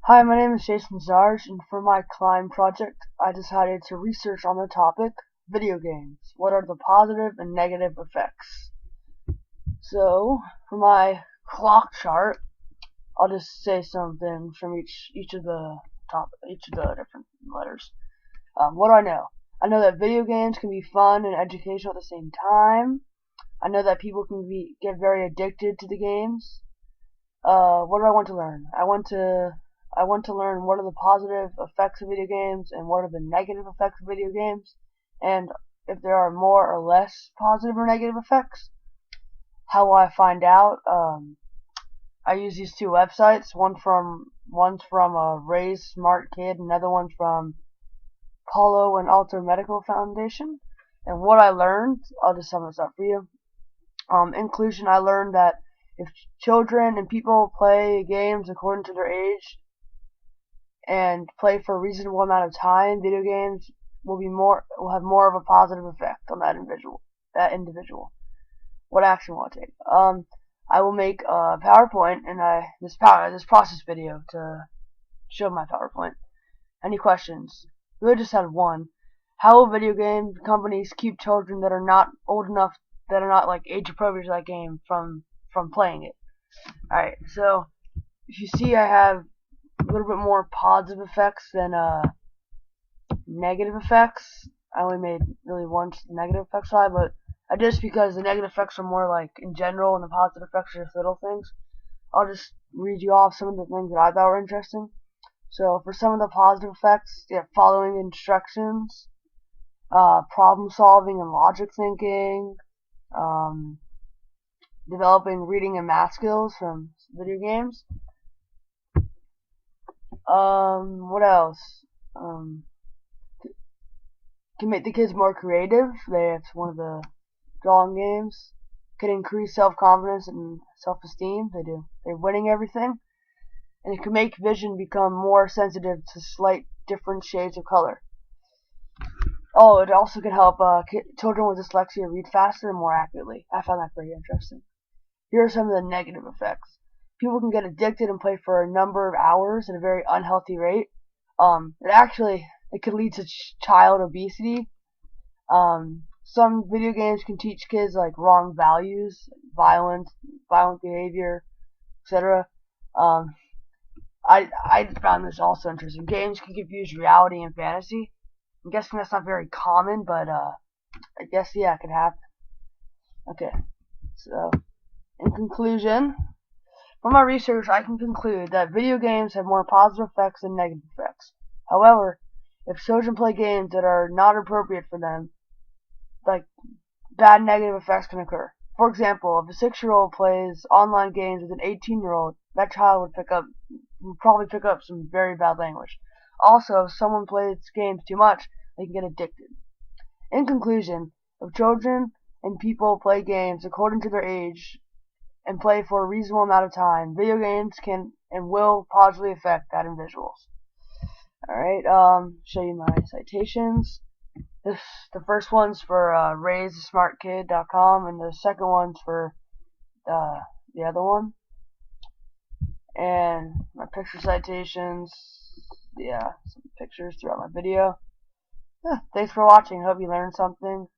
Hi, my name is Jason Zarge, and for my climb project, I decided to research on the topic video games. What are the positive and negative effects? So, for my clock chart, I'll just say something from each of the different letters. What do I know? I know that video games can be fun and educational at the same time. I know that people can get very addicted to the games. What do I want to learn? I want to learn what are the positive effects of video games and what are the negative effects of video games, and if there are more or less positive or negative effects. How will I find out? I use these two websites. One's from Ray's Smart Kid, another one's from Paulo and Alto Medical Foundation. And what I learned, I'll just sum this up for you. Inclusion, I learned that if children and people play games according to their age and play for a reasonable amount of time, video games will have more of a positive effect on that individual. What action will I take? I will make a PowerPoint and this process video to show my PowerPoint. Any questions? We just had one. How will video game companies keep children that are not old enough, that are not like age appropriate to that game from playing it? Alright, so if you see, I have a little bit more positive effects than negative effects. I only made really one negative effect slide, but I did this because the negative effects are more like in general and the positive effects are just little things. I'll just read you off some of the things that I thought were interesting. So for some of the positive effects, following instructions, problem solving and logic thinking, developing reading and math skills from video games. What else? Can make the kids more creative. It's one of the drawing games. Can increase self-confidence and self-esteem. They do. They're winning everything. And it can make vision become more sensitive to slight different shades of color. Oh, it also can help children with dyslexia read faster and more accurately. I found that pretty interesting. Here are some of the negative effects. People can get addicted and play for a number of hours at a very unhealthy rate. It could lead to child obesity. Some video games can teach kids like wrong values, violent behavior, etc. I found this also interesting. Games can confuse reality and fantasy. I'm guessing that's not very common, but I guess it could happen. Okay, so in conclusion, from my research, I can conclude that video games have more positive effects than negative effects. However, if children play games that are not appropriate for them, like bad negative effects can occur. For example, if a 6-year-old plays online games with an 18-year-old, that child would probably pick up some very bad language. Also, if someone plays games too much, they can get addicted. In conclusion, if children and people play games according to their age and play for a reasonable amount of time, video games can and will positively affect that individuals. Alright, show you my citations. The first one's for raysmartkid.com, and the second one's for the other one. And my picture citations, some pictures throughout my video. Thanks for watching. Hope you learned something.